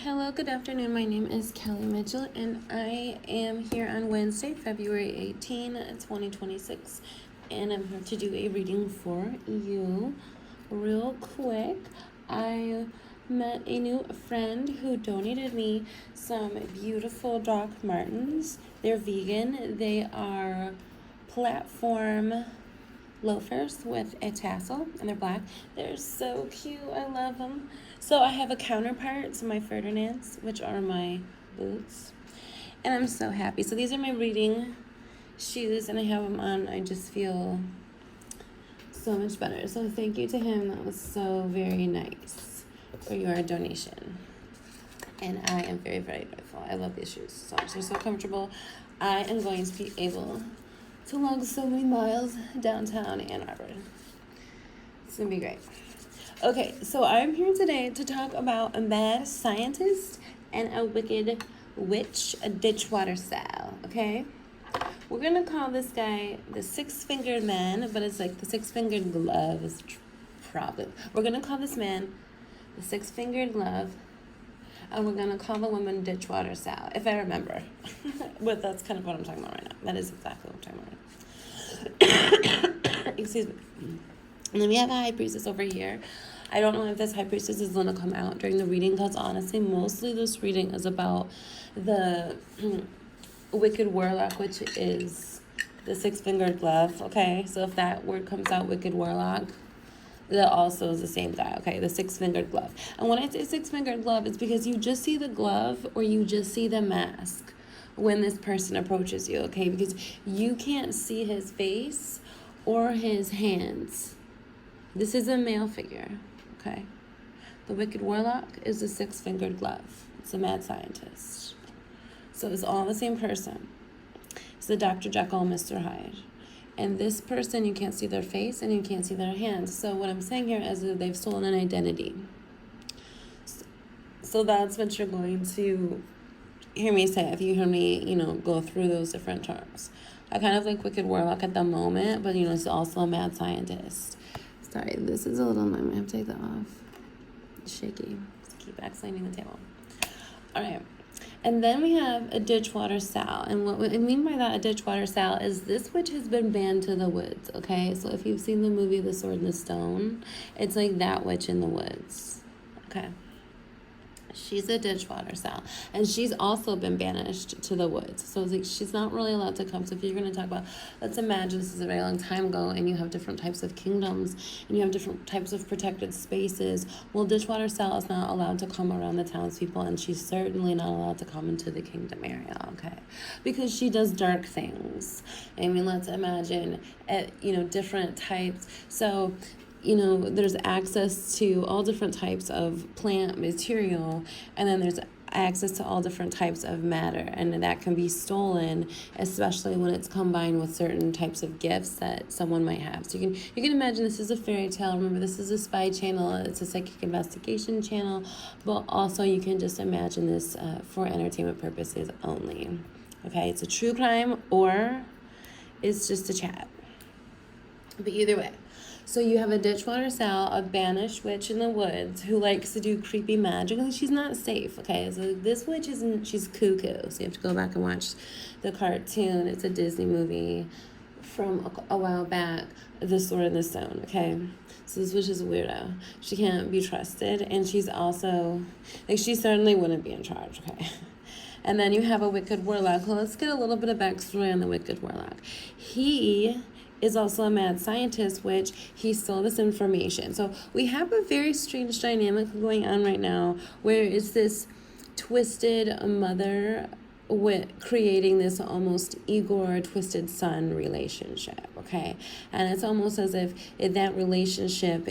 Hello, good afternoon. My name is Kelly Mitchell, and I am here on Wednesday, February 18, 2026, and I'm here to do a reading for you. Real quick, I met a new friend who donated me some beautiful Doc Martens. They're vegan. They are platform loafers with a tassel, and they're black. They're so cute. I love them. So I have a counterpart to my Ferdinands, which are my boots, and I'm so happy. So these are my reading shoes, and I have them on. I just feel so much better. So thank you to him. That was so very nice for your donation, and I am very, very grateful. I love these shoes so much. They're so comfortable. I am going to be able to log so many miles downtown Ann Arbor. It's gonna be great. Okay, so I'm here today to talk about a mad scientist and a wicked witch, a Ditchwater style, okay? We're gonna call this guy the six-fingered man, but it's like the six-fingered glove is problem. We're gonna call this man the six-fingered glove, and we're gonna call the woman Ditchwater style, if I remember. But that's kind of what I'm talking about right now. That is exactly what I'm talking about. Excuse me. And then we have a high priestess over here. I don't know if this high priestess is going to come out during the reading, because honestly, mostly this reading is about the wicked warlock, which is the six-fingered glove, okay? So if that word comes out, wicked warlock, that also is the same guy, okay? The six-fingered glove. And when I say six-fingered glove, it's because you just see the glove or you just see the mask when this person approaches you, okay? Because you can't see his face or his hands. This is a male figure, okay? The wicked warlock is the six-fingered glove. It's a mad scientist. So it's all the same person. It's the Dr. Jekyll and Mr. Hyde. And this person, you can't see their face and you can't see their hands. So what I'm saying here is that they've stolen an identity. So that's what you're going to hear me say if you hear me, go through those different terms. I kind of like wicked warlock at the moment, but, it's also a mad scientist. Sorry, this is a little, I might have to take that off. It's shaky. Just keep accenting the table. All right. And then we have a Ditchwater Sal. And what I mean by that, a Ditchwater Sal, is this witch has been banned to the woods, okay? So if you've seen the movie The Sword and the Stone, it's like that witch in the woods, okay? She's a Ditchwater Sal. And she's also been banished to the woods. So it's like she's not really allowed to come. So if you're going to talk about, let's imagine this is a very long time ago and you have different types of kingdoms and you have different types of protected spaces. Well, Ditchwater Sal is not allowed to come around the townspeople, and she's certainly not allowed to come into the kingdom area, okay? Because she does dark things. I mean, let's imagine, different types. So there's access to all different types of plant material, and then there's access to all different types of matter, and that can be stolen, especially when it's combined with certain types of gifts that someone might have. So you can imagine this is a fairy tale. Remember, this is a spy channel. It's a psychic investigation channel, but also you can just imagine this for entertainment purposes only. Okay, it's a true crime or it's just a chat. But either way. So you have a Ditchwater Sal, a banished witch in the woods who likes to do creepy magic, and she's not safe, okay? So this witch she's cuckoo. So you have to go back and watch the cartoon. It's a Disney movie from a while back, The Sword and the Stone, okay? So this witch is a weirdo. She can't be trusted, and she's also, she certainly wouldn't be in charge, okay? And then you have a wicked warlock. Well, let's get a little bit of backstory on the wicked warlock. He is also a mad scientist, which he stole this information. So we have a very strange dynamic going on right now, where it's this twisted mother with creating this almost Igor twisted son relationship, okay? And it's almost as if in that relationship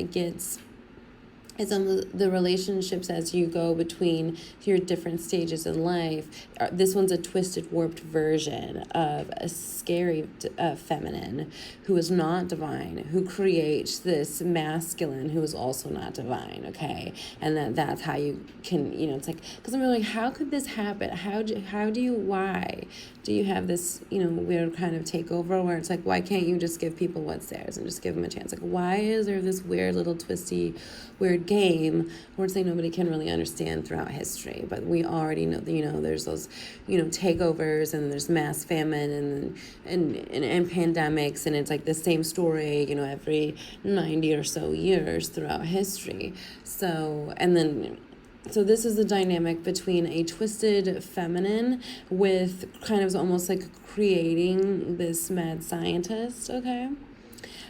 it's on the relationships as you go between your different stages in life. This one's a twisted, warped version of a scary feminine who is not divine, who creates this masculine who is also not divine, okay? And that's how you can, it's like, because I'm really like, how could this happen? Why do you have this, weird kind of takeover where it's like, why can't you just give people what's theirs and just give them a chance? Like, why is there this weird little twisty, weird game, words that nobody can really understand throughout history. But we already know that, there's those, takeovers, and there's mass famine and pandemics, and it's like the same story, every 90 or so years throughout history. So this is the dynamic between a twisted feminine with kind of almost like creating this mad scientist, okay?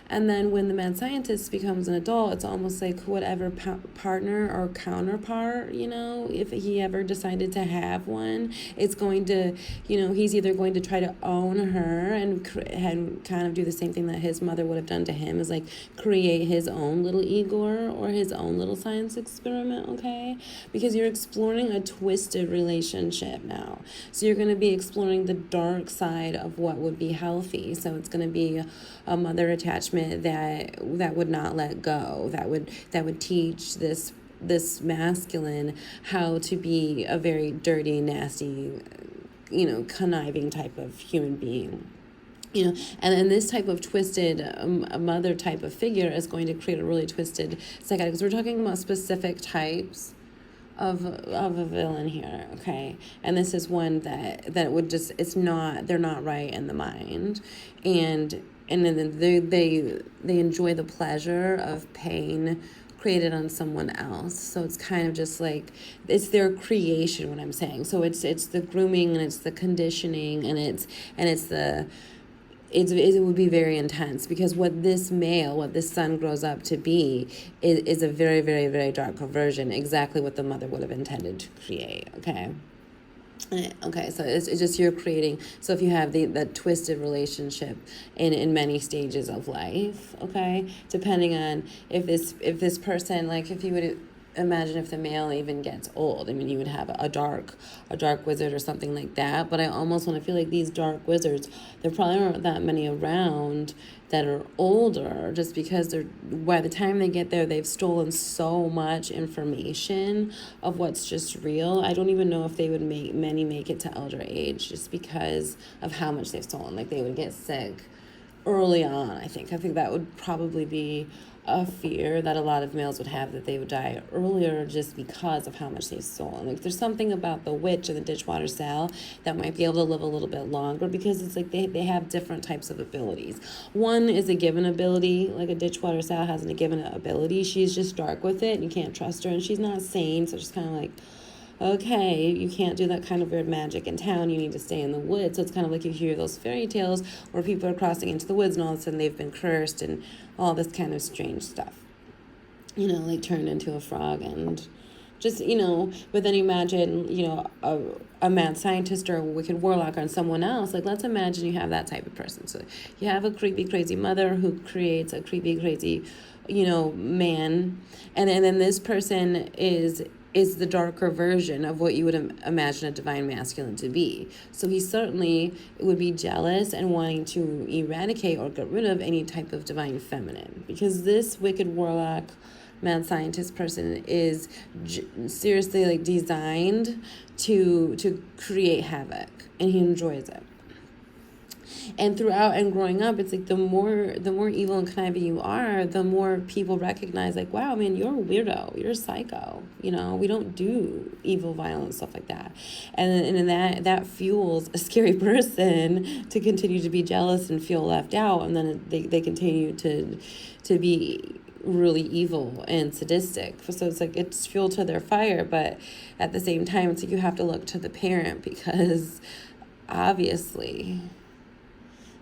And then when the mad scientist becomes an adult, it's almost like whatever partner or counterpart, if he ever decided to have one, it's going to, he's either going to try to own her and kind of do the same thing that his mother would have done to him, is like create his own little Igor or his own little science experiment, okay? Because you're exploring a twisted relationship now. So you're going to be exploring the dark side of what would be healthy. So it's going to be a mother attachment that would not let go, that would teach this masculine how to be a very dirty, nasty, conniving type of human being. And then this type of twisted mother type of figure is going to create a really twisted psychotic, because we're talking about specific types of a villain here, okay? And this is one that would just, they're not right in the mind, and then they enjoy the pleasure of pain created on someone else. So it's kind of just like, it's their creation, what I'm saying. So it's the grooming, and it's the conditioning, and it would be very intense, because what this son grows up to be is a very, very, very dark version, exactly what the mother would have intended to create, okay? Okay, so it's just you're creating. So if you have the twisted relationship in many stages of life, okay, depending on if this person, like if you would imagine if the male even gets old, I mean, you would have a dark wizard or something like that. But I almost want to feel like these dark wizards, there probably aren't that many around that are older, just because by the time they get there, they've stolen so much information of what's just real. I don't even know if they would make it to elder age, just because of how much they've stolen. Like, they would get sick early on, I think that would probably be a fear that a lot of males would have, that they would die earlier just because of how much they've stolen. Like, there's something about the witch and the Ditchwater Sal that might be able to live a little bit longer, because it's like they have different types of abilities. One is a given ability, like a Ditchwater Sal has a given ability. She's just dark with it, and you can't trust her, and she's not sane, so she's kind of like, okay, you can't do that kind of weird magic in town, you need to stay in the woods. So it's kind of like you hear those fairy tales where people are crossing into the woods, and all of a sudden they've been cursed and all this kind of strange stuff, like turned into a frog, and just, but then imagine, a mad scientist or a wicked warlock on someone else. Like, let's imagine you have that type of person. So you have a creepy, crazy mother who creates a creepy, crazy, man, and then this person is the darker version of what you would imagine a divine masculine to be. So he certainly would be jealous and wanting to eradicate or get rid of any type of divine feminine, because this wicked warlock mad scientist person is seriously like designed to create havoc, and he enjoys it. And throughout and growing up, it's like the more evil and conniving you are, the more people recognize, like, wow, man, you're a weirdo, you're a psycho. We don't do evil, violent stuff like that. And that fuels a scary person to continue to be jealous and feel left out, and then they continue to be really evil and sadistic. So it's like it's fuel to their fire, but at the same time, it's like you have to look to the parent, because obviously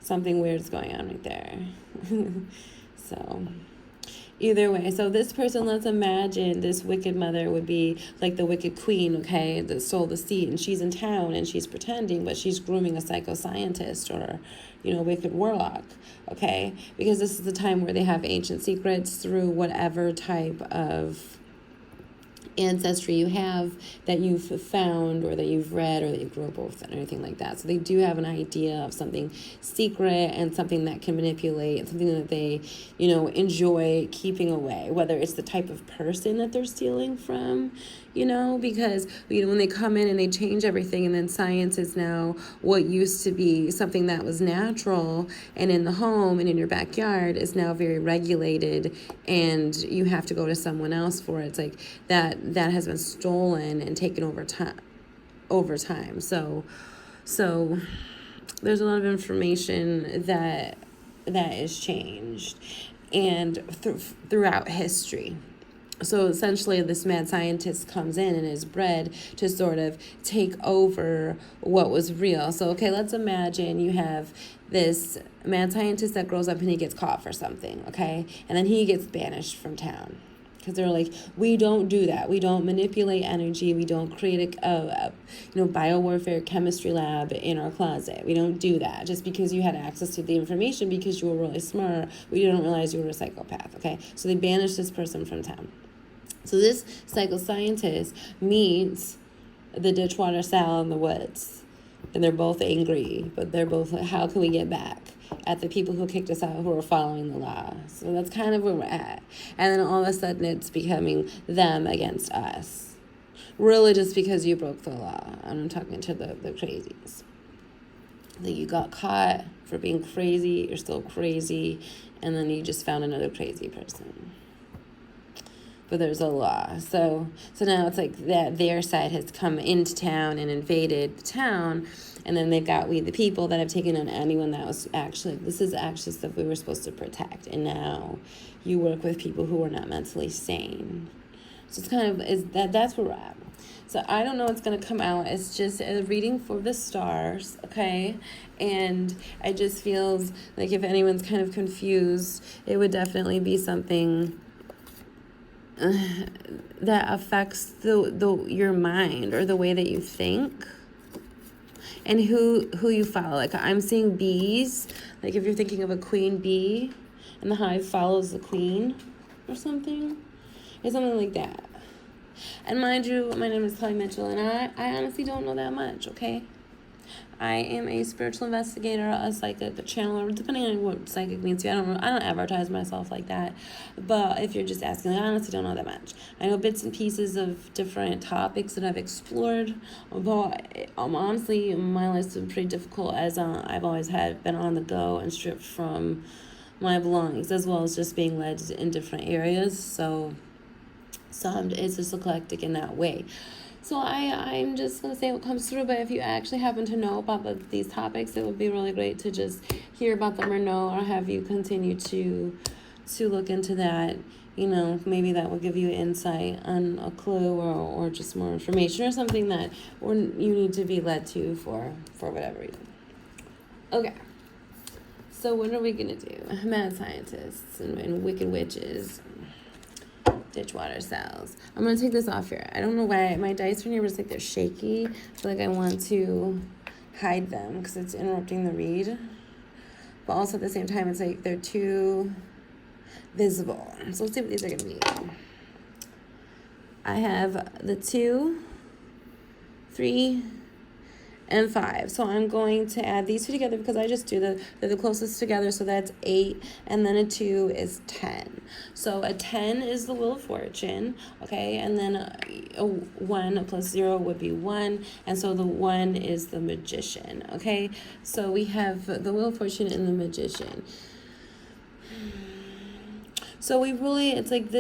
something weird is going on right there. So either way, so this person, let's imagine this wicked mother would be like the wicked queen, okay, that stole the seat, and she's in town and she's pretending, but she's grooming a psychoscientist or wicked warlock, okay, because this is the time where they have ancient secrets through whatever type of ancestry you have that you've found or that you've read or that you grew up with and everything like that. So they do have an idea of something secret and something that can manipulate and something that they, enjoy keeping away, whether it's the type of person that they're stealing from, because, when they come in and they change everything, and then science is now what used to be something that was natural and in the home and in your backyard is now very regulated, and you have to go to someone else for it. It's like that has been stolen and taken over time. So there's a lot of information that is changed and throughout history. So essentially this mad scientist comes in and is bred to sort of take over what was real. So, okay, let's imagine you have this mad scientist that grows up and he gets caught for something, okay? And then he gets banished from town. Because they're like, we don't do that. We don't manipulate energy. We don't create a biowarfare chemistry lab in our closet. We don't do that. Just because you had access to the information because you were really smart, we didn't realize you were a psychopath, okay? So they banished this person from town. So this psychoscientist meets the Ditchwater Sal in the woods. And they're both angry, but they're both like, how can we get back at the people who kicked us out who are following the law? So that's kind of where we're at. And then all of a sudden it's becoming them against us. Really just because you broke the law. And I'm talking to the crazies. Like you got caught for being crazy, you're still crazy, and then you just found another crazy person. But there's a law. So now it's like that their side has come into town and invaded the town, and then they've got we the people that have taken on anyone that was this is actually stuff we were supposed to protect, and now you work with people who are not mentally sane. So it's kind of that's where we're at. So I don't know what's going to come out. It's just a reading for the stars, okay? And I just feels like if anyone's kind of confused, it would definitely be something that affects your mind or the way that you think and who you follow. Like I'm seeing bees, like if you're thinking of a queen bee and the hive follows the queen or something. It's something like that. And mind you, my name is Kelly Mitchell, and I honestly don't know that much, okay? I am a spiritual investigator, a psychic, a channeler, depending on what psychic means to you. I don't advertise myself like that. But if you're just asking, I honestly don't know that much. I know bits and pieces of different topics that I've explored. But honestly, my life's been pretty difficult as I've always been on the go and stripped from my belongings, as well as just being led in different areas. So it's just eclectic in that way. So I'm just going to say what comes through, but if you actually happen to know about these topics, it would be really great to just hear about them or know, or have you continue to look into that. Maybe that will give you insight on a clue or just more information or something that you need to be led to for whatever reason. Okay. So what are we going to do? Mad scientists and wicked witches. Ditchwater cells. I'm going to take this off here. I don't know why my dice from here was like they're shaky. I feel like I want to hide them because it's interrupting the read. But also at the same time, it's like they're too visible. So let's see what these are going to be. I have the 2, 3, and 5. So I'm going to add these two together because I just do they're the closest together. So that's 8, and then a 2 is 10. So a 10 is the Wheel of Fortune, okay? And then a 1 plus 0 would be 1, and so the 1 is the Magician, okay? So we have the Wheel of Fortune and the Magician. So it's like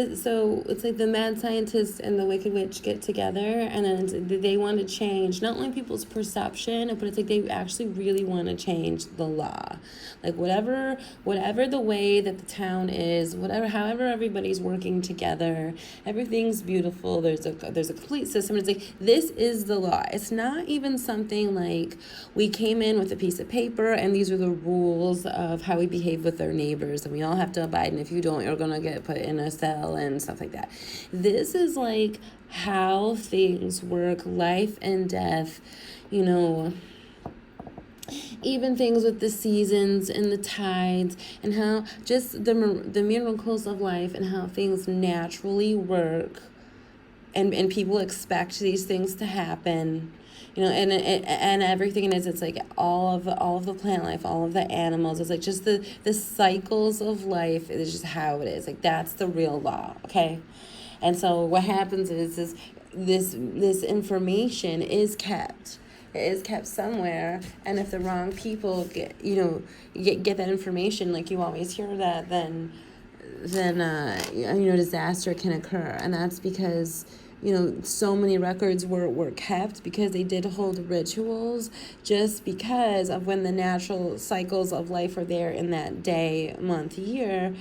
the mad scientist and the wicked witch get together, and then they want to change not only people's perception, but it's like they actually really want to change the law. Like whatever the way that the town is, however everybody's working together, everything's beautiful. There's a complete system. It's like this is the law. It's not even something like we came in with a piece of paper and these are the rules of how we behave with our neighbors, and we all have to abide, and if you don't, you're gonna get put in a cell and stuff like that. This is like how things work, life and death, even things with the seasons and the tides, and how just the miracles of life and how things naturally work and people expect these things to happen, and everything is, it's like all of the plant life, all of the animals, it's like just the cycles of life is just how it is. Like that's the real law, okay? And so what happens is this information is kept. It is kept somewhere, and if the wrong people get that information, like you always hear that, then disaster can occur. And that's because so many records were kept, because they did hold rituals, just because of when the natural cycles of life are there in that day, month, year.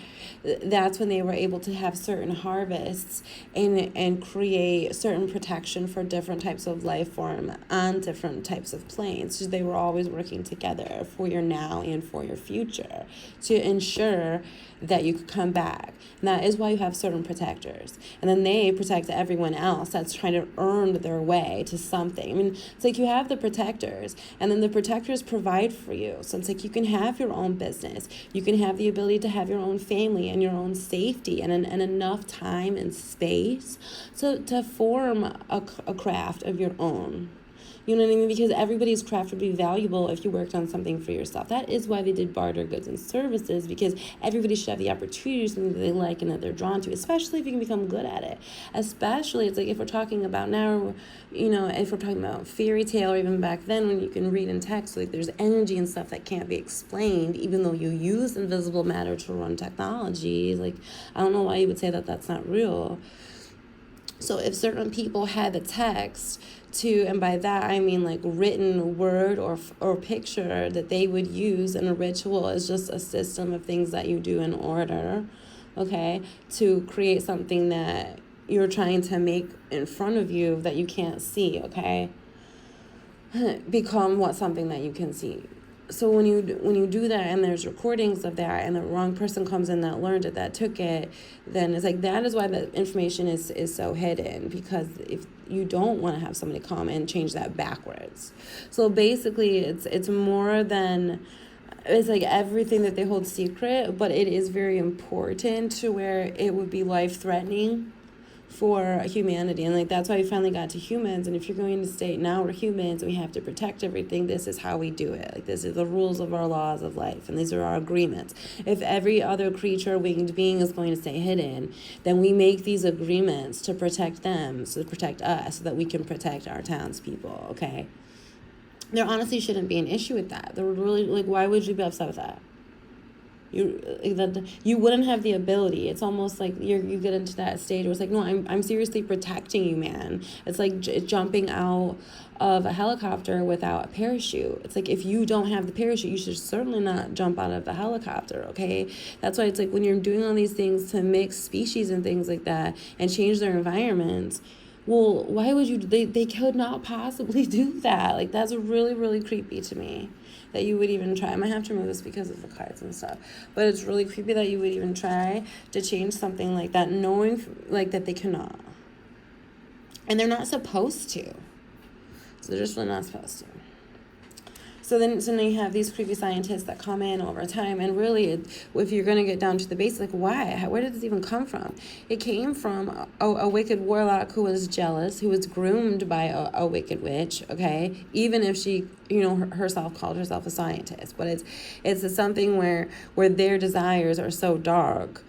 That's when they were able to have certain harvests and create certain protection for different types of life form on different types of planes. So they were always working together for your now and for your future to ensure that you could come back. And that is why you have certain protectors. And then they protect everyone else that's trying to earn their way to something. I mean, it's like you have the protectors, and then the protectors provide for you. So it's like you can have your own business. You can have the ability to have your own family and your own safety and enough time and space to form a craft of your own. You know what I mean? Because everybody's craft would be valuable if you worked on something for yourself. That is why they did barter goods and services, because everybody should have the opportunity to do something that they like and that they're drawn to, especially if you can become good at it. Especially, it's like if we're talking about now, if we're talking about fairy tale, or even back then when you can read in text, like there's energy and stuff that can't be explained, even though you use invisible matter to run technology. Like, I don't know why you would say that that's not real. So if certain people had the text and by that I mean like written word or picture that they would use in a ritual, is just a system of things that you do in order, okay, to create something that you're trying to make in front of you that you can't see, okay, become something that you can see. So when you do that, and there's recordings of that, and the wrong person comes in that learned it, that took it, then it's like that is why the information is so hidden, because if you don't want to have somebody come and change that backwards. So basically it's more than, it's like everything that they hold secret, but it is very important to where it would be life-threatening for humanity. And like that's why we finally got to humans. And if you're going to state, now we're humans and we have to protect everything, this is how we do it. Like this is the rules of our laws of life, and these are our agreements. If every other creature, winged being is going to stay hidden, then we make these agreements to protect them, so to protect us, so that we can protect our townspeople, okay? There honestly shouldn't be an issue with that. There would really, like, why would you be upset with that? You wouldn't have the ability. It's almost like you get into that stage where it's like, no, I'm seriously protecting you, man. It's like jumping out of a helicopter without a parachute. It's like, if you don't have the parachute, you should certainly not jump out of the helicopter, okay? That's why it's like when you're doing all these things to mix species and things like that and change their environments, well, why would you? They could not possibly do that. Like, that's really, really creepy to me that you would even try. I might have to remove this because of the cards and stuff. But it's really creepy that you would even try to change something like that, knowing like that they cannot. And they're not supposed to. So they're just really not supposed to. So then you have these creepy scientists that come in over time, and really, if you're going to get down to the basics, like, why? Where did this even come from? It came from a wicked warlock who was jealous, who was groomed by a wicked witch, okay? Even if she, herself called herself a scientist. But it's something where their desires are so dark,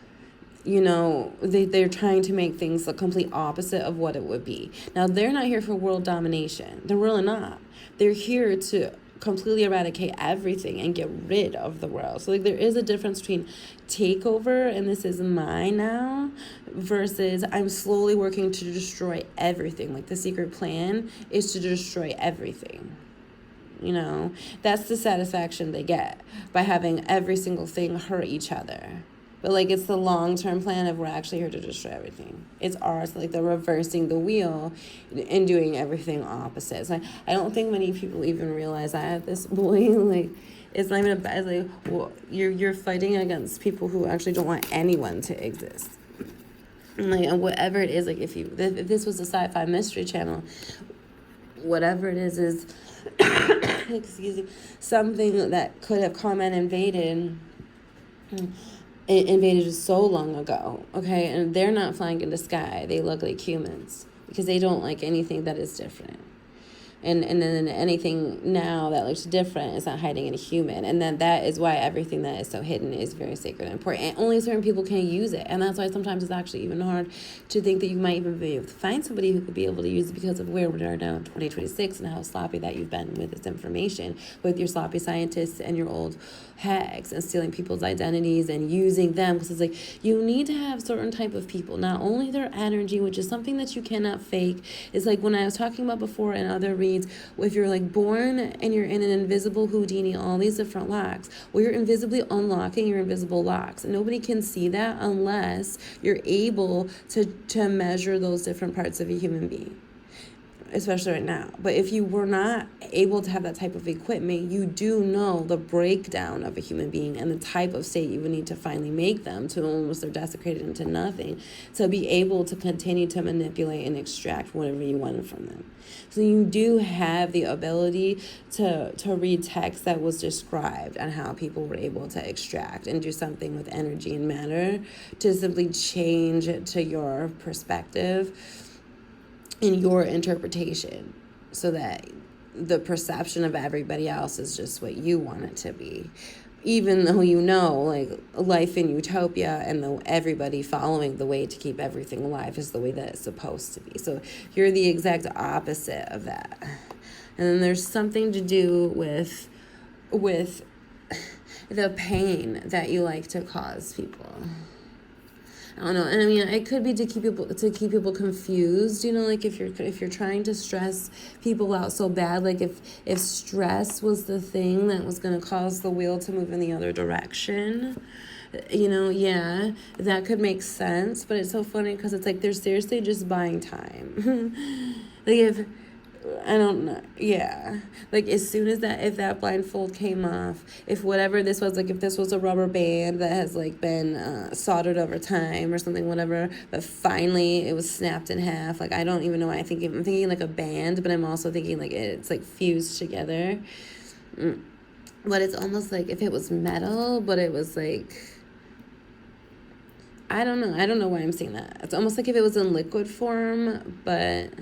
they're trying to make things the complete opposite of what it would be. Now, they're not here for world domination. They're really not. They're here to completely eradicate everything and get rid of the world. So like there is a difference between takeover and this is mine now versus I'm slowly working to destroy everything. Like the secret plan is to destroy everything. That's the satisfaction they get by having every single thing hurt each other. But like it's the long-term plan of we're actually here to destroy everything. It's ours. Like they're reversing the wheel and doing everything opposite. So I don't think many people even realize that at this point. Like it's not even a bad, like, well, you're fighting against people who actually don't want anyone to exist. And whatever it is, like if this was a sci-fi mystery channel, whatever it is excuse me, something that could have come and invaded invaded so long ago, okay? And they're not flying in the sky. They look like humans because they don't like anything that is different. And then anything now that looks different is not hiding in a human. And then that is why everything that is so hidden is very sacred and important. And only certain people can use it. And that's why sometimes it's actually even hard to think that you might even be able to find somebody who could be able to use it because of where we are now in 2026 and how sloppy that you've been with this information, with your sloppy scientists and your old hags and stealing people's identities and using them. Because it's like, you need to have certain type of people, not only their energy, which is something that you cannot fake. It's like when I was talking about before in other reads, if you're like born and you're in an invisible Houdini, all these different locks, well, you're invisibly unlocking your invisible locks. And nobody can see that unless you're able to measure those different parts of a human being, especially right now. But if you were not able to have that type of equipment, you do know the breakdown of a human being and the type of state you would need to finally make them to almost they're desecrated into nothing to be able to continue to manipulate and extract whatever you wanted from them. So you do have the ability to read text that was described on how people were able to extract and do something with energy and matter to simply change it to your perspective in your interpretation so that the perception of everybody else is just what you want it to be, even though you know like life in utopia and everybody following the way to keep everything alive is the way that it's supposed to be. So you're the exact opposite of that. And then there's something to do with the pain that you like to cause people. I don't know. And I mean, it could be to keep people confused, you know, like if you're trying to stress people out so bad, like if stress was the thing that was going to cause the wheel to move in the other direction, you know, yeah, that could make sense. But it's so funny because it's like they're seriously just buying time. Like if I don't know. Yeah. Like as soon as if that blindfold came off, if whatever this was, like if this was a rubber band that has like been soldered over time or something, whatever, but finally it was snapped in half. Like I don't even know why I'm thinking like a band, but I'm also thinking like it's like fused together. But it's almost like if it was metal, but it was like, I don't know why I'm saying that. It's almost like if it was in liquid form, but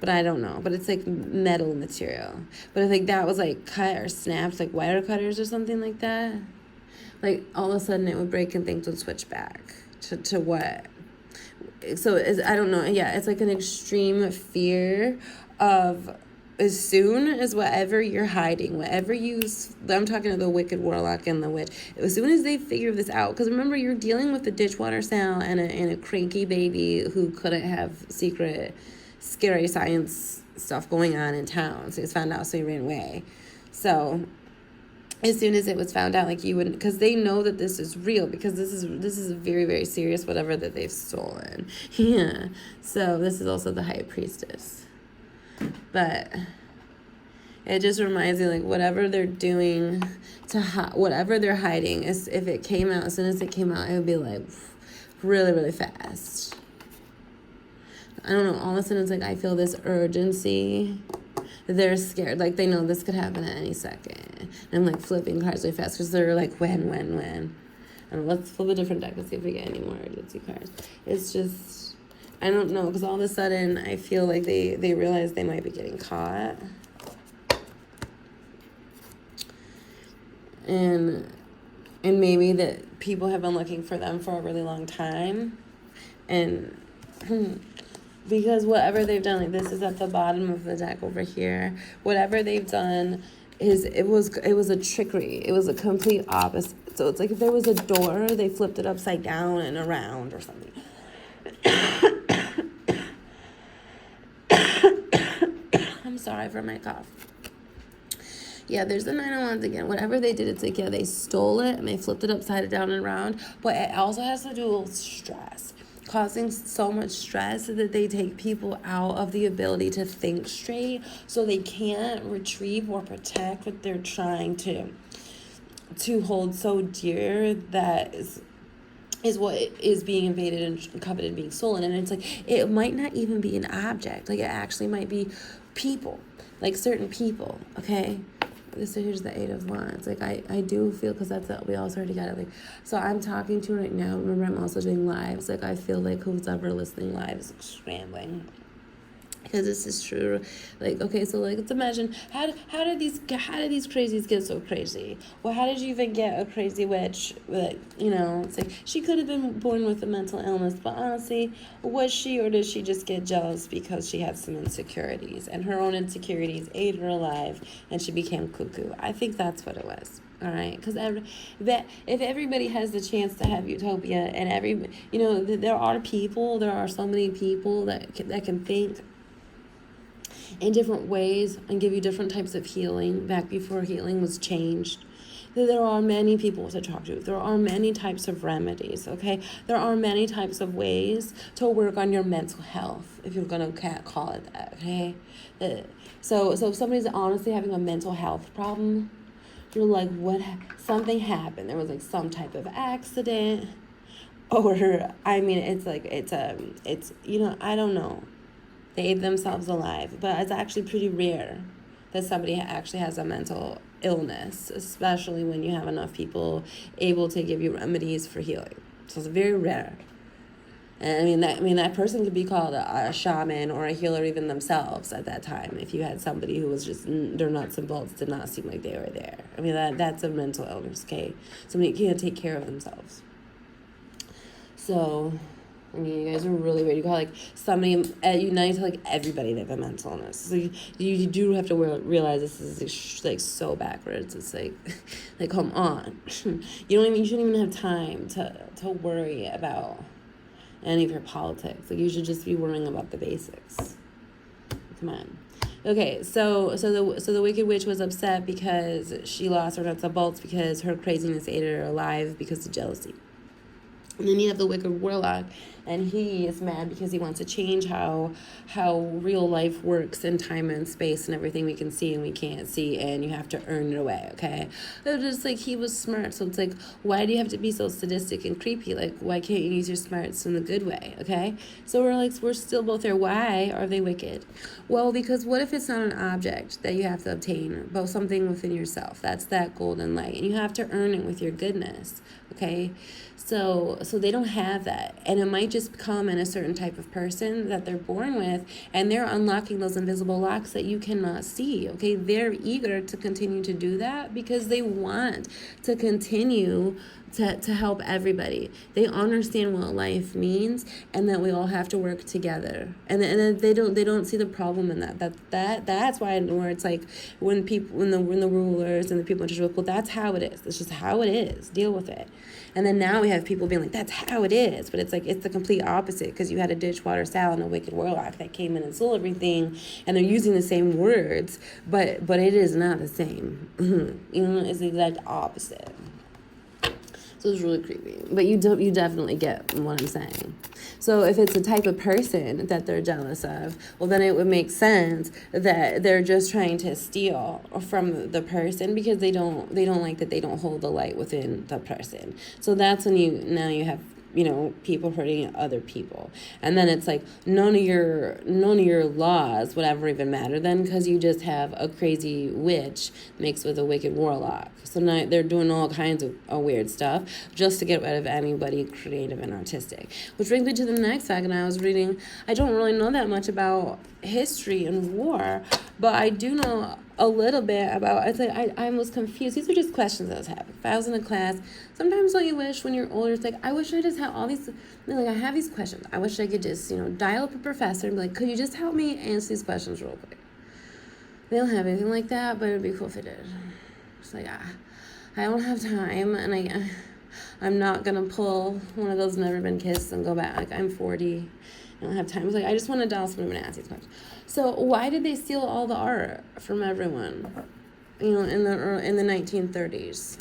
I don't know. But it's like metal material. But if like that was like cut or snapped, like wire cutters or something like that, like all of a sudden it would break and things would switch back to what? So I don't know. Yeah, it's like an extreme fear of as soon as whatever you're hiding, whatever I'm talking to the wicked warlock and the witch, as soon as they figure this out, because remember you're dealing with the Ditchwater sound and a cranky baby who couldn't have secret scary science stuff going on in town. So he was found out, so he ran away. So as soon as it was found out, like you wouldn't, because they know that this is real, because this is very, very serious, whatever that they've stolen. Yeah. So this is also the high priestess. But it just reminds me, like, whatever they're doing whatever they're hiding, if it came out, as soon as it came out, it would be like really, really fast. I don't know, all of a sudden it's like I feel this urgency. They're scared, like they know this could happen at any second. And I'm like flipping cards really fast because they're like, when? I don't know, let's flip a different deck. Let's see if we get any more urgency cards. It's just, I don't know, because all of a sudden I feel like they realize they might be getting caught. And maybe that people have been looking for them for a really long time. And because whatever they've done, like this is at the bottom of the deck over here, whatever they've done it was a trickery. It was a complete opposite. So it's like if there was a door, they flipped it upside down and around or something. I'm sorry for my cough. Yeah, there's the 9 of Wands again. Whatever they did, it's like, yeah, they stole it and they flipped it upside down and around. But it also has to do with stress. Causing so much stress that they take people out of the ability to think straight, so they can't retrieve or protect what they're trying to hold so dear, that is what is being invaded and coveted, being stolen. And it's like, it might not even be an object. Like it actually might be people, like certain people, okay? this here's the 8 of Wands. Like, I do feel, because that's what we all started together. Like, so I'm talking to you right now. Remember, I'm also doing lives. Like, I feel like who's ever listening live is scrambling. Because this is true. Like, okay, so like, let's imagine, how did these crazies get so crazy? Well, how did you even get a crazy witch? Like, you know, it's like, she could have been born with a mental illness, but honestly, was she, or did she just get jealous because she had some insecurities, and her own insecurities ate her alive, and she became cuckoo? I think that's what it was. All right, because if everybody has the chance to have utopia, and there are so many people that can think in different ways and give you different types of healing back before healing was changed. There are many people to talk to. There are many types of remedies, okay? There are many types of ways to work on your mental health, if you're going to call it that, okay? So if somebody's honestly having a mental health problem, you're like, something happened. There was like some type of accident, or, I mean, it's I don't know. They ate themselves alive. But it's actually pretty rare that somebody actually has a mental illness, especially when you have enough people able to give you remedies for healing. So it's very rare. And that person could be called a shaman or a healer even themselves at that time. If you had somebody who was just, their nuts and bolts did not seem like they were there. I mean, that's a mental illness, okay? Somebody can't take care of themselves. So, I mean, you guys are really weird. You call like somebody, now you tell like everybody they have a mental illness. So you do have to realize this is like so backwards. It's like come on, you shouldn't even have time to worry about any of your politics. Like, you should just be worrying about the basics. Come on. Okay, so the Wicked Witch was upset because she lost her nuts and bolts because her craziness ate her alive because of jealousy. And then you have the Wicked Warlock, and he is mad because he wants to change how real life works in time and space and everything we can see and we can't see, and you have to earn your way, okay? So just like, he was smart, so it's like, why do you have to be so sadistic and creepy? Like, why can't you use your smarts in the good way, okay? So we're still both there. Why are they wicked? Well, because what if it's not an object that you have to obtain, but something within yourself? That's that golden light, and you have to earn it with your goodness, okay? So they don't have that, and it might just come in a certain type of person that they're born with, and they're unlocking those invisible locks that you cannot see, okay? They're eager to continue to do that because they want to continue to help everybody. They understand what life means, and that we all have to work together, and they don't see the problem in that's why, where it's like, when the rulers and the people in charge, well, that's how it is. It's just how it is. Deal with it. And then now we have people being like, that's how it is. But it's like, it's the complete opposite, because you had a Ditchwater Sal and a Wicked Warlock that came in and stole everything, and they're using the same words, but it is not the same. It's the exact opposite. So it's really creepy. But you definitely get what I'm saying. So if it's a type of person that they're jealous of, well, then it would make sense that they're just trying to steal from the person, because they don't like that they don't hold the light within the person. So that's when you have people hurting other people, and then it's like none of your laws would ever even matter then, because you just have a crazy witch mixed with a wicked warlock. So now they're doing all kinds of weird stuff just to get rid of anybody creative and artistic. Which brings me to the next fact, and I was reading, I don't really know that much about history and war, but I do know a little bit about, it's like, I was confused. These are just questions that was happening. If I was in a class, sometimes don't you wish when you're older, it's like, I wish I just had all these, like, I have these questions. I wish I could just, dial up a professor and be like, could you just help me answer these questions real quick? They don't have anything like that, but it'd be cool if it did. It's like, I don't have time, and I'm not gonna pull one of those never been kissed and go back. Like, I'm 40. I don't have time. It's like, I just want to dial someone and ask these questions. So why did they steal all the art from everyone? In the 1930s,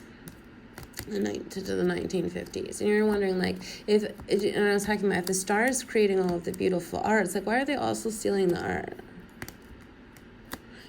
to the 1950s, and you're wondering, like, and I was talking about, if the stars creating all of the beautiful art, it's like, why are they also stealing the art?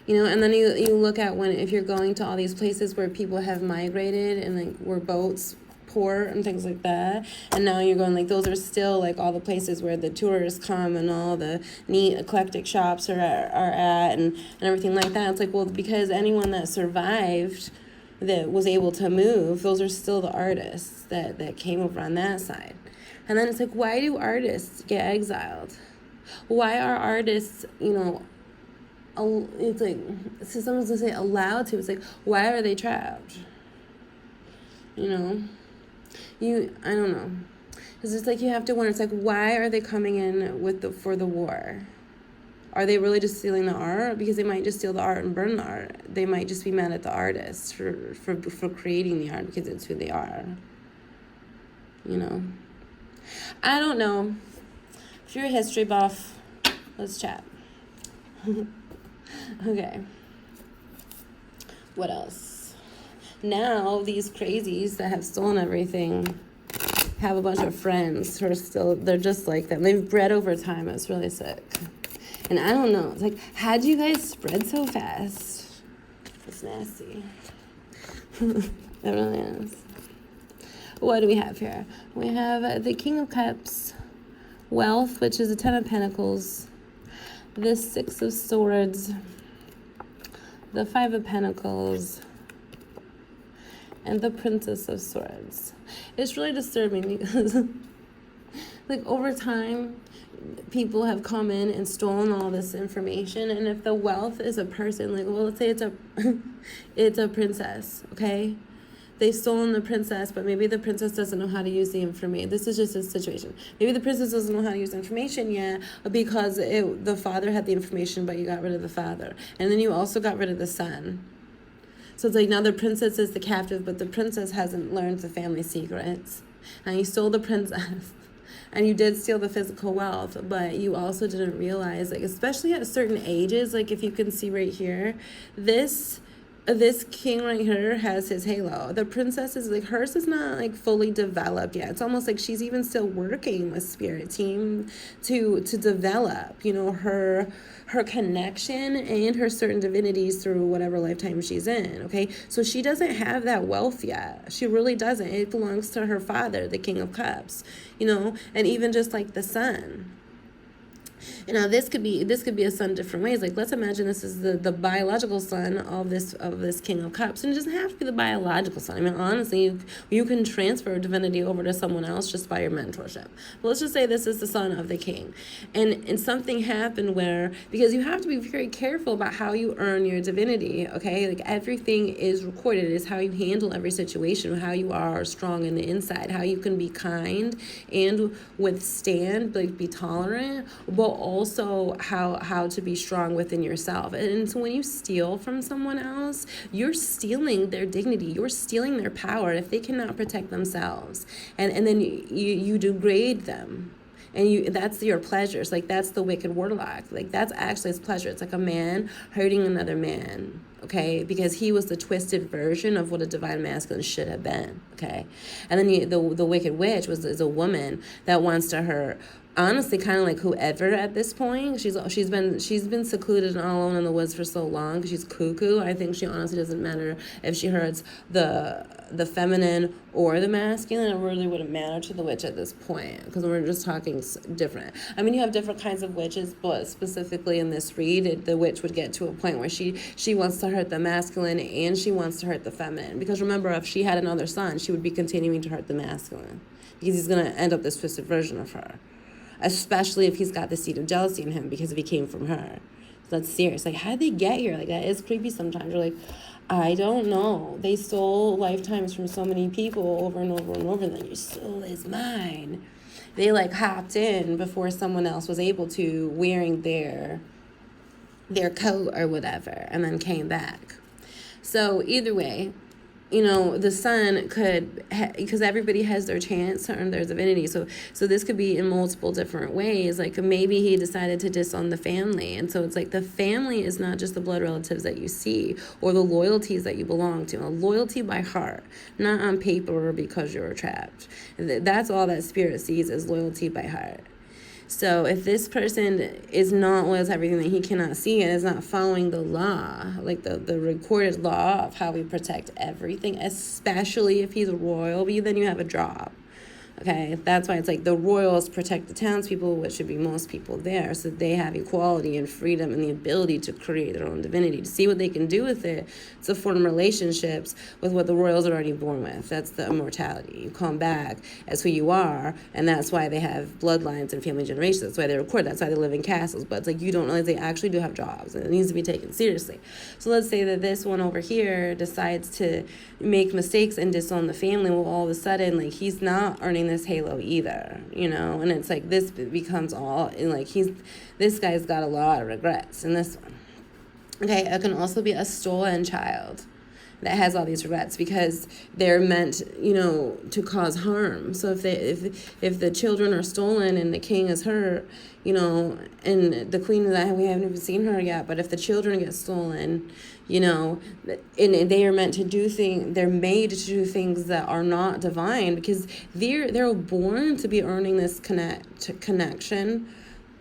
And then you look at if you're going to all these places where people have migrated, and like where boats port and things like that. And now you're going, like, those are still, like, all the places where the tourists come and all the neat eclectic shops are at and everything like that. It's like, well, because anyone that survived that was able to move, those are still the artists that came over on that side. And then it's like, why do artists get exiled? Why are artists, it's like, so someone's gonna say allowed to, it's like, why are they trapped? I don't know. It's just like, you have to wonder, it's like, why are they coming in for the war? Are they really just stealing the art? Because they might just steal the art and burn the art. They might just be mad at the artists for creating the art because it's who they are. I don't know. If you're a history buff, let's chat. Okay. What else? Now, these crazies that have stolen everything have a bunch of friends who are they're just like them. They've bred over time. It's really sick. And I don't know. It's like, how'd you guys spread so fast? It's nasty. It really is. What do we have here? We have the King of Cups, Wealth, which is the Ten of Pentacles, the Six of Swords, the Five of Pentacles, and the Princess of Swords. It's really disturbing because, like, over time, people have come in and stolen all this information. And if the Wealth is a person, like, well, let's say it's a princess, okay? They've stolen the princess, but maybe the princess doesn't know how to use the information. This is just a situation. Maybe the princess doesn't know how to use the information yet because the father had the information, but you got rid of the father. And then you also got rid of the son. So it's like, now the princess is the captive, but the princess hasn't learned the family secrets. And you stole the princess. And you did steal the physical wealth, but you also didn't realize, like, especially at certain ages, like if you can see right here, this king right here has his halo. The princess is like, hers is not like fully developed yet. It's almost like she's even still working with spirit team to develop, her connection and her certain divinities through whatever lifetime she's in. Okay, so she doesn't have that wealth yet. She really doesn't. It belongs to her father, the King of Cups, and even just like the sun. This could be a son different ways. Like, let's imagine this is the biological son of this King of Cups, and it doesn't have to be the biological son. I mean, honestly, you can transfer divinity over to someone else just by your mentorship. But let's just say this is the son of the king, and something happened because you have to be very careful about how you earn your divinity. Okay, like, everything is recorded. It's how you handle every situation, how you are strong in the inside, how you can be kind and withstand, like, be tolerant, but also how to be strong within yourself. And so when you steal from someone else, you're stealing their dignity, you're stealing their power if they cannot protect themselves, and then you degrade them. And that's your pleasures. Like, that's the wicked warlock. Like, that's actually his pleasure. It's like a man hurting another man, okay? Because he was the twisted version of what a divine masculine should have been, okay? And then the wicked witch is a woman that wants to hurt, honestly, kind of like whoever at this point. She's been secluded and all alone in the woods for so long because she's cuckoo. I think she honestly doesn't matter if she hurts the feminine or the masculine. It really wouldn't matter to the witch at this point because we're just talking different. I mean, you have different kinds of witches, but specifically in this read, the witch would get to a point where she wants to hurt the masculine and she wants to hurt the feminine. Because remember, if she had another son, she would be continuing to hurt the masculine because he's going to end up this twisted version of her. Especially if he's got the seed of jealousy in him because if he came from her. So that's serious. Like, how did they get here? Like, that is creepy sometimes. You're like, I don't know. They stole lifetimes from so many people over and over and over, and then you stole his mine. They, like, hopped in before someone else was able to, wearing their coat or whatever, and then came back. So either way, the sun could, because everybody has their chance to earn their divinity. So this could be in multiple different ways. Like, maybe he decided to disown the family. And so it's like, the family is not just the blood relatives that you see or the loyalties that you belong to. A loyalty by heart, not on paper or because you're trapped. That's all that spirit sees, is loyalty by heart. So if this person is not loyal to everything that he cannot see and is not following the law, like the recorded law of how we protect everything, especially if he's royal, then you have a job. Okay, that's why it's like the royals protect the townspeople, which should be most people there, so they have equality and freedom and the ability to create their own divinity, to see what they can do with it, to form relationships with what the royals are already born with. That's the immortality. You come back as who you are, and that's why they have bloodlines and family generations. That's why they record. That's why they live in castles. But it's like you don't realize they actually do have jobs, and it needs to be taken seriously. So let's say that this one over here decides to make mistakes and disown the family. Well, all of a sudden, like, he's not earning this halo either, you know, and it's like this becomes all, and like this guy's got a lot of regrets in this one. Okay, it can also be a stolen child that has all these regrets because they're meant, you know, to cause harm. So if the children are stolen and the king is hurt, you know, and the queen, that we haven't even seen her yet, but if the children get stolen, you know, and they are meant to do things, they're made to do things that are not divine, because they're born to be earning this connection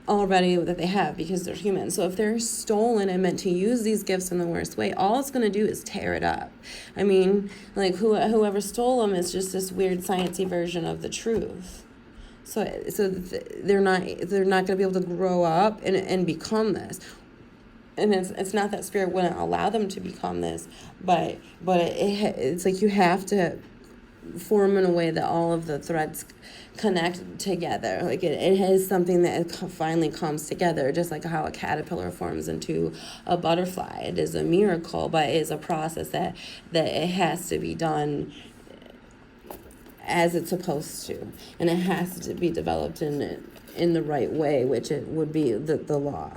already that they have because they're human. So if they're stolen and meant to use these gifts in the worst way, all it's going to do is tear it up. I mean, like whoever stole them is just this weird sciencey version of the truth. So they're not going to be able to grow up and become this. And it's not that spirit wouldn't allow them to become this, but it's like you have to form in a way that all of the threads connect together. Like it has something that finally comes together, just like how a caterpillar forms into a butterfly. It is a miracle, but it's a process that it has to be done as it's supposed to, and it has to be developed in the right way, which it would be the law.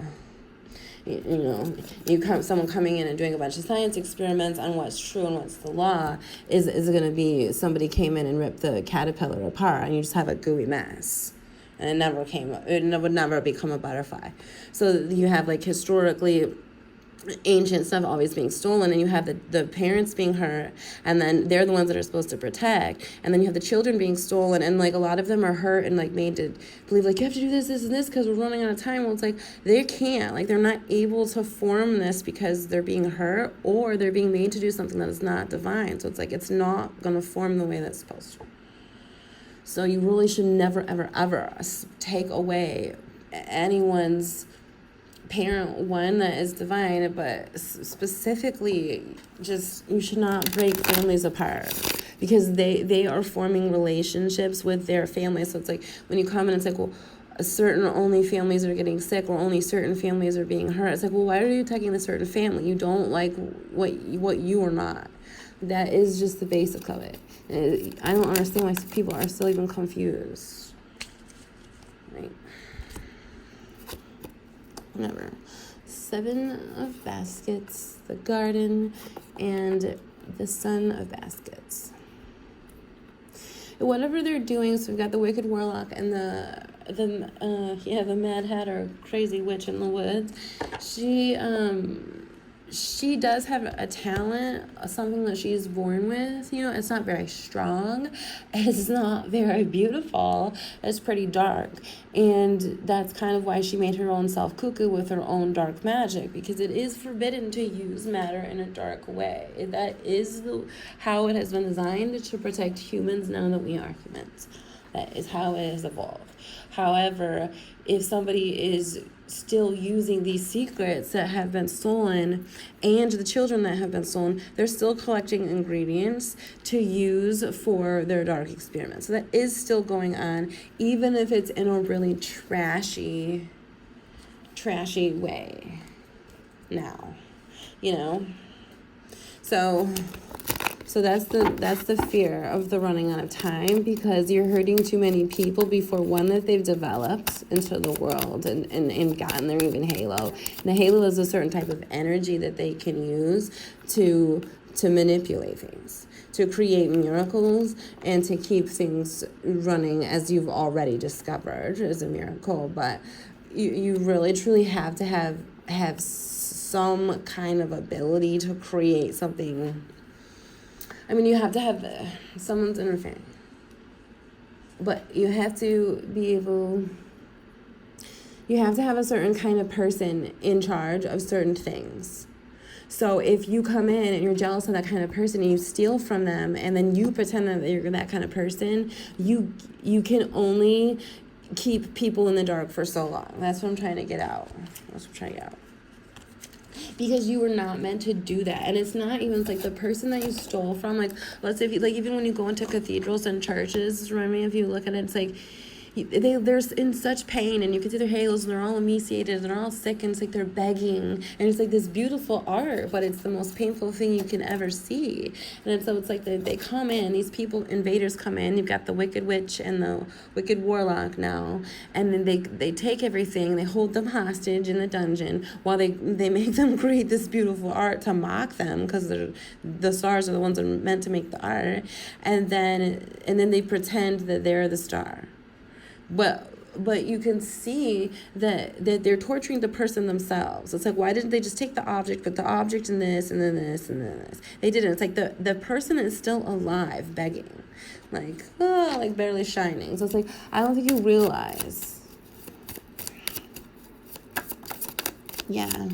You know, someone coming in and doing a bunch of science experiments on what's true and what's the law is going to be somebody came in and ripped the caterpillar apart, and you just have a gooey mess, and it would never become a butterfly. So you have like historically ancient stuff always being stolen, and you have the parents being hurt, and then they're the ones that are supposed to protect, and then you have the children being stolen, and like a lot of them are hurt and like made to believe like you have to do this and this because we're running out of time. Well, it's like they can't, like they're not able to form this because they're being hurt, or they're being made to do something that is not divine. So it's like it's not going to form the way that's supposed to. So you really should never ever take away anyone's parent one that is divine, but specifically just you should not break families apart, because they are forming relationships with their family. So it's like when you come in, it's like, well, certain only families are getting sick, or only certain families are being hurt. It's like, well, why are you attacking the certain family? You don't like what you are not. That is just the basics of it. I don't understand why people are still even confused. Right. Whatever. 7 of baskets, the garden, and the son of baskets. Whatever they're doing, so we've got the wicked warlock and the mad hatter, crazy witch in the woods. She does have a talent, something that she's born with. You know, it's not very strong. It's not very beautiful. It's pretty dark. And that's kind of why she made her own self cuckoo with her own dark magic, because it is forbidden to use matter in a dark way. That is how it has been designed to protect humans now that we are humans. That is how it has evolved. However, if somebody is still using these secrets that have been stolen and the children that have been stolen, they're still collecting ingredients to use for their dark experiments. So that is still going on, even if it's in a really trashy way now, you know? So that's the fear of the running out of time, because you're hurting too many people before one that they've developed into the world and gotten their even halo. And the halo is a certain type of energy that they can use to manipulate things, to create miracles, and to keep things running, as you've already discovered is a miracle. But you really truly have to have some kind of ability to create something. I mean, you have to have someone's interfering, but you have to be able You have to have a certain kind of person in charge of certain things. So if you come in and you're jealous of that kind of person and you steal from them and then you pretend that you're that kind of person, you can only keep people in the dark for so long. That's what I'm trying to get out. Because you were not meant to do that. And it's not even like the person that you stole from, like, let's say if you, like, even when you go into cathedrals and churches, remember, if you look at it, it's like they're in such pain, and you can see their halos, and they're all emaciated, and they're all sick, and it's like they're begging, and it's like this beautiful art, but it's the most painful thing you can ever see. And so it's like they come in, these people, invaders come in, you've got the Wicked Witch and the Wicked Warlock now, and then they take everything, they hold them hostage in the dungeon, while they make them create this beautiful art to mock them, because the stars are the ones that are meant to make the art, and then they pretend that they're the star. But you can see that they're torturing the person themselves. It's like, why didn't they just take the object, put the object in this, and then this, and then this? They didn't. It's like the person is still alive, begging, like barely shining. So it's like, I don't think you realize. Yeah.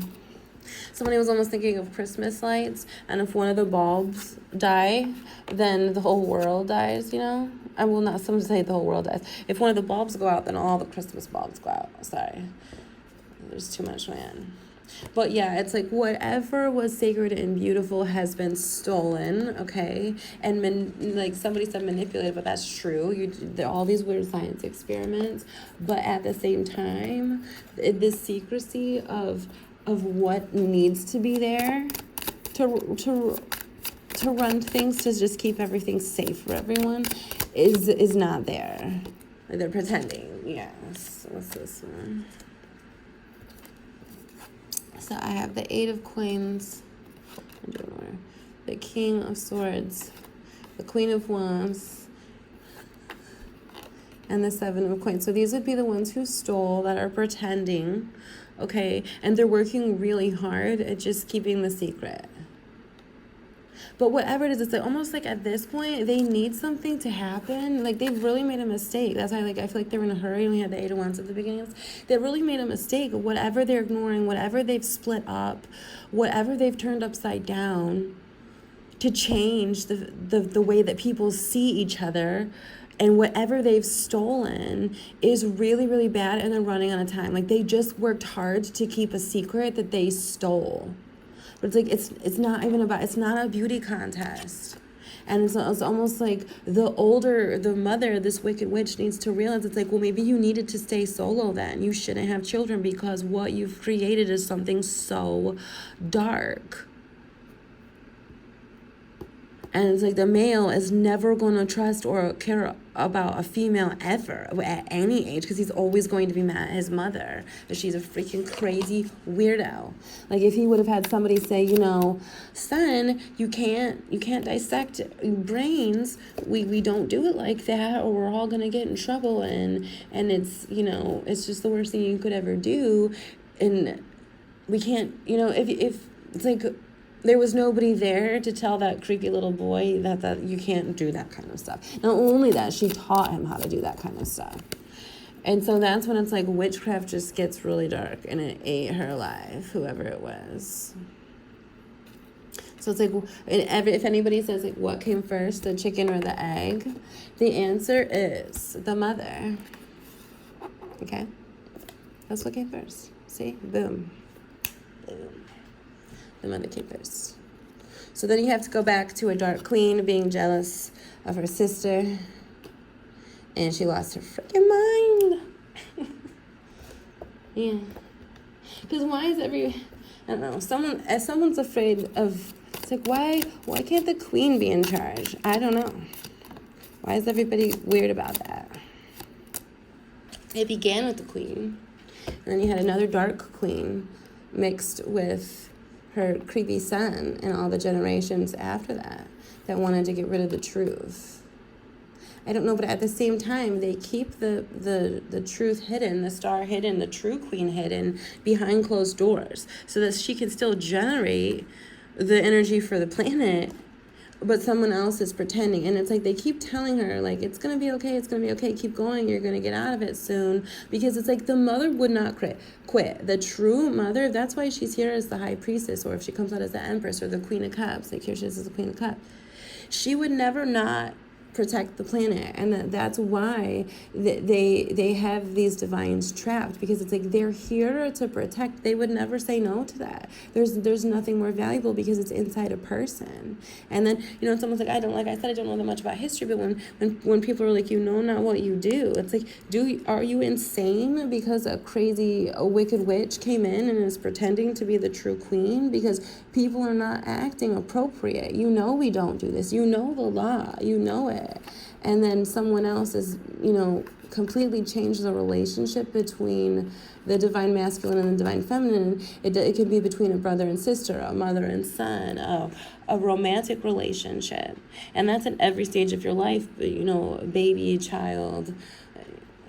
Somebody was almost thinking of Christmas lights, and if one of the bulbs die, then the whole world dies, you know? I will not, some say the whole world dies. If one of the bulbs go out, then all the Christmas bulbs go out. Sorry. There's too much land. But yeah, it's like whatever was sacred and beautiful has been stolen, okay? And like somebody said manipulated, but that's true. There are all these weird science experiments, but at the same time, this secrecy of what needs to be there to run things, to just keep everything safe for everyone, is not there. They're pretending. Yes. What's this one? So I have the Eight of Coins, the King of Swords, the Queen of Wands, and the Seven of Coins. So these would be the ones who stole, that are pretending, okay? And they're working really hard at just keeping the secret. But whatever it is, it's like almost like at this point, they need something to happen. Like, they've really made a mistake. That's why, like, I feel like they're in a hurry. We had the Eight of Wands at the beginning. They really made a mistake. Whatever they're ignoring, whatever they've split up, whatever they've turned upside down to change the way that people see each other, and whatever they've stolen is really, really bad, and they're running out of time. Like, they just worked hard to keep a secret that they stole. But it's like, it's not even about, it's not a beauty contest. And it's almost like the mother, this Wicked Witch, needs to realize, it's like, well, maybe you needed to stay solo then. You shouldn't have children, because what you've created is something so dark. And it's like the male is never going to trust or care about a female ever at any age, because he's always going to be mad at his mother that she's a freaking crazy weirdo. Like, if he would have had somebody say, you know, son, you can't dissect brains. We don't do it like that, or we're all going to get in trouble, and it's, you know, it's just the worst thing you could ever do. And we can't, you know, if it's like, there was nobody there to tell that creepy little boy that you can't do that kind of stuff. Not only that, she taught him how to do that kind of stuff. And so that's when it's like witchcraft just gets really dark, and it ate her alive, whoever it was. So it's like, if anybody says, like, what came first, the chicken or the egg, the answer is the mother. Okay? That's what came first. See? Boom. Boom. The mother came first. So then you have to go back to a dark queen being jealous of her sister, and she lost her freaking mind. Yeah. Because why is I don't know, someone's afraid of, it's like, why can't the queen be in charge? I don't know. Why is everybody weird about that? It began with the queen, and then you had another dark queen mixed with her creepy son and all the generations after that wanted to get rid of the truth. I don't know, but at the same time, they keep the truth hidden, the star hidden, the true queen hidden behind closed doors, so that she can still generate the energy for the planet, but someone else is pretending. And it's like they keep telling her, like, it's going to be okay, it's going to be okay, keep going, you're going to get out of it soon. Because it's like the mother would not quit. The true mother, that's why she's here as the high priestess, or if she comes out as the empress or the queen of cups, like here she is as the queen of cups. She would never not protect the planet, and that's why they have these divines trapped, because it's like they're here to protect. They would never say no to that. There's nothing more valuable, because it's inside a person. And then someone's like, I don't know that much about history, but when people are like, not what you do, it's like, are you insane because a wicked witch came in and is pretending to be the true queen? Because people are not acting appropriate. We don't do this. The law. It. And then someone else is, completely changed the relationship between the divine masculine and the divine feminine. It can be between a brother and sister, a mother and son, a romantic relationship. And that's at every stage of your life, baby, child.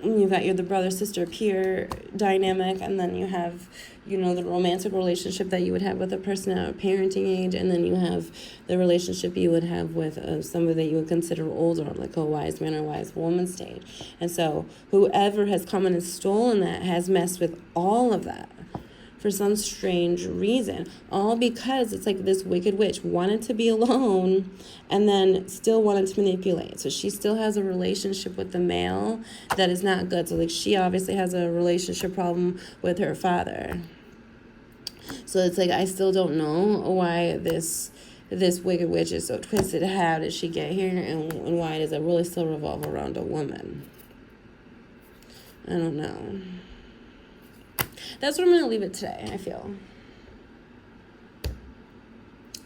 You've got the brother-sister peer dynamic, and then you have, the romantic relationship that you would have with a person at a parenting age, and then you have the relationship you would have with somebody that you would consider older, like a wise man or wise woman stage. And so whoever has come in and stolen that has messed with all of that for some strange reason, all because it's like this wicked witch wanted to be alone and then still wanted to manipulate. So she still has a relationship with the male that is not good. So like she obviously has a relationship problem with her father. So it's like, I still don't know why this wicked witch is so twisted. How did she get here, and why does it really still revolve around a woman? I don't know. That's what I'm going to leave it today, I feel.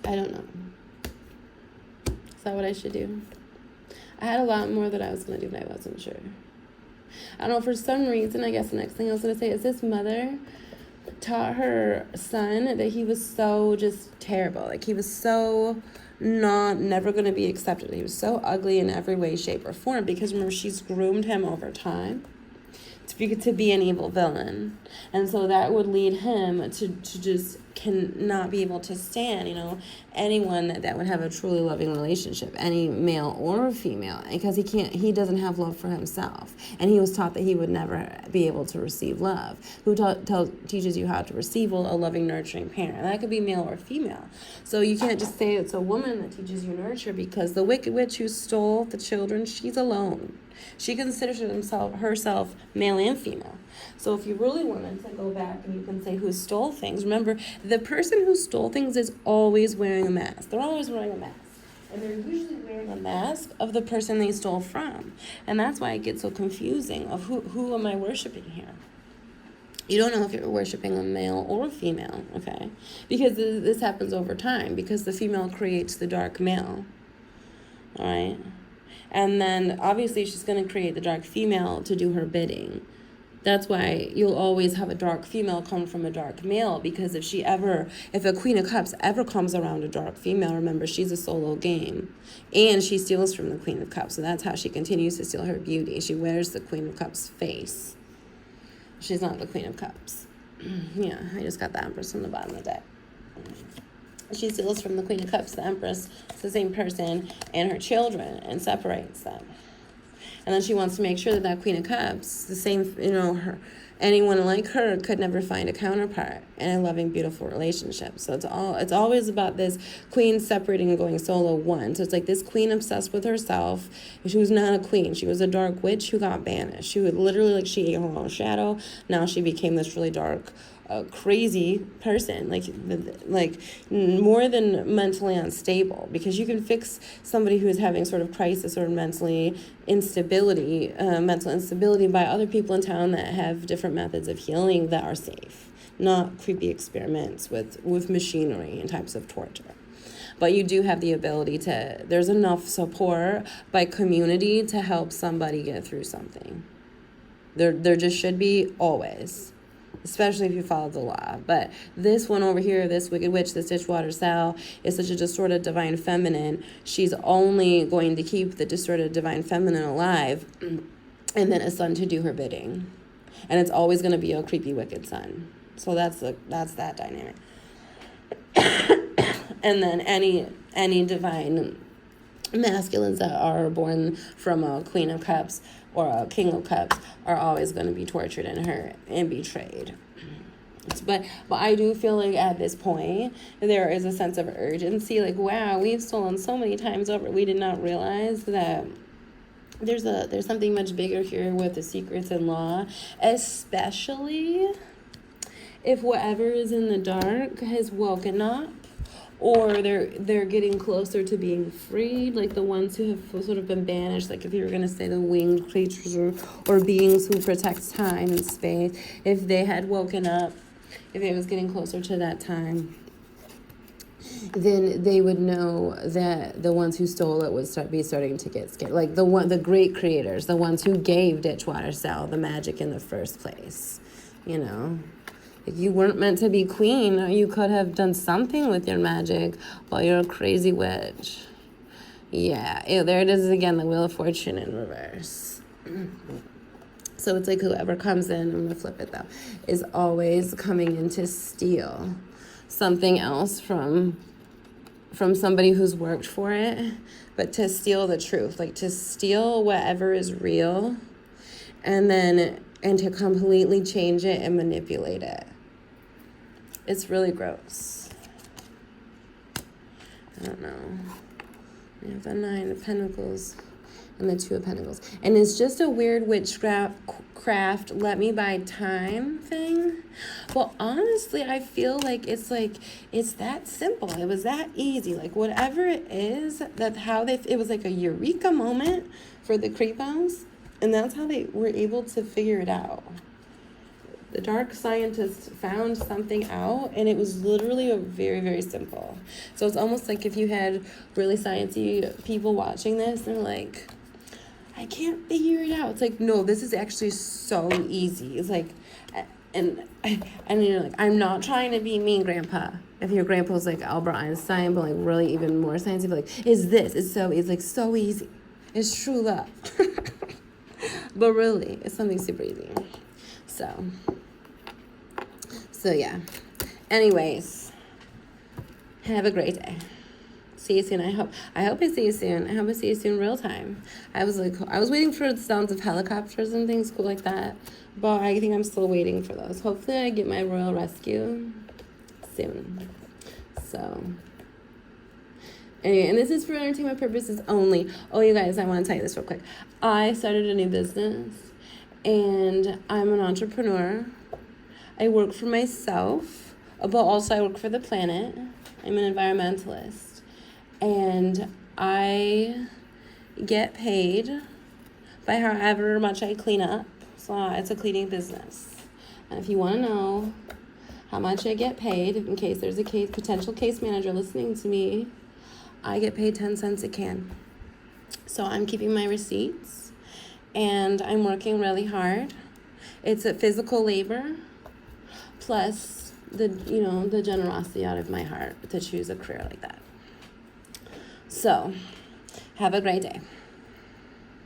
I don't know. Is that what I should do? I had a lot more that I was going to do, but I wasn't sure. I don't know, for some reason, I guess the next thing I was going to say is this mother taught her son that he was so just terrible. Like, he was so never going to be accepted. He was so ugly in every way, shape, or form, because remember, she's groomed him over time to be an evil villain. And so that would lead him to just cannot be able to stand, anyone that would have a truly loving relationship, any male or female, because he doesn't have love for himself. And he was taught that he would never be able to receive love. Who teaches you how to receive a loving, nurturing parent? And that could be male or female. So you can't just say it's a woman that teaches you nurture, because the wicked witch who stole the children, she's alone. She considers herself male and female. So if you really wanted to go back and you can say who stole things, remember, the person who stole things is always wearing a mask. They're always wearing a mask. And they're usually wearing a mask of the person they stole from. And that's why it gets so confusing of who am I worshiping here? You don't know if you're worshiping a male or a female, okay? Because this happens over time, because the female creates the dark male, all right? And then obviously she's going to create the dark female to do her bidding. That's why you'll always have a dark female come from a dark male, because if a Queen of Cups ever comes around a dark female, remember, she's a solo game. And she steals from the Queen of Cups. So that's how she continues to steal her beauty. She wears the Queen of Cups face. She's not the Queen of Cups. Yeah, I just got the Empress from the bottom of the deck. She steals from the Queen of Cups, the Empress, it's the same person, and her children, and separates them. And then she wants to make sure that Queen of Cups, the same, anyone like her could never find a counterpart in a loving, beautiful relationship. So it's always about this queen separating and going solo one. So it's like this queen obsessed with herself. She was not a queen. She was a dark witch who got banished. She would literally, she ate her own shadow. Now she became this really dark, crazy person, like more than mentally unstable, because you can fix somebody who is having sort of crisis or mental instability by other people in town that have different methods of healing that are safe, not creepy experiments with machinery and types of torture. But you do have the ability there's enough support by community to help somebody get through something. There just should be, always. Especially if you follow the law. But this one over here, this wicked witch, this Ditchwater Sal, is such a distorted divine feminine. She's only going to keep the distorted divine feminine alive, and then a son to do her bidding. And it's always going to be a creepy wicked son. So that's that dynamic. And then any divine masculines that are born from a Queen of Cups or a King of Cups are always going to be tortured and hurt and betrayed. But I do feel like at this point there is a sense of urgency. Like, wow, we've stolen so many times over. We did not realize that there's something much bigger here with the secrets in law, especially if whatever is in the dark has woken up, or they're getting closer to being freed, like the ones who have sort of been banished, like if you were going to say the winged creatures or beings who protect time and space, if they had woken up, if it was getting closer to that time, then they would know that the ones who stole it would starting to get scared. Like the great creators, the ones who gave Ditchwater Cell the magic in the first place, you know. If you weren't meant to be queen, you could have done something with your magic, but you're a crazy witch. Yeah, ew, there it is again, the Wheel of Fortune in reverse. So it's like whoever comes in, I'm going to flip it though, is always coming in to steal something else from somebody who's worked for it, but to steal the truth, like to steal whatever is real and to completely change it and manipulate it. It's really gross. I don't know. We have the Nine of Pentacles and the Two of Pentacles. And it's just a weird witchcraft, let me buy time thing. Well, honestly, I feel like it's that simple. It was that easy. Like whatever it is, it was like a eureka moment for the creepos. And that's how they were able to figure it out. The dark scientists found something out, and it was literally a very, very simple. So it's almost like if you had really sciencey people watching this, and like, I can't figure it out. It's like, no, this is actually so easy. It's like, and you're like, I'm not trying to be mean, Grandpa. If your grandpa's like Albert Einstein, but like really even more sciencey, like, it's like so easy. It's true love. But really, it's something super easy. So yeah. Anyways, have a great day. See you soon. I hope I see you soon. I hope I see you soon real time. I was waiting for the sounds of helicopters and things cool like that, but I think I'm still waiting for those. Hopefully I get my royal rescue soon. So anyway, and this is for entertainment purposes only. Oh, you guys, I want to tell you this real quick. I started a new business, and I'm an entrepreneur. I work for myself, but also I work for the planet. I'm an environmentalist, and I get paid by however much I clean up. So it's a cleaning business. And if you want to know how much I get paid, in case there's a potential case manager listening to me, I get paid 10 cents a can. So I'm keeping my receipts, and I'm working really hard. It's a physical labor, plus the generosity out of my heart to choose a career like that. So have a great day.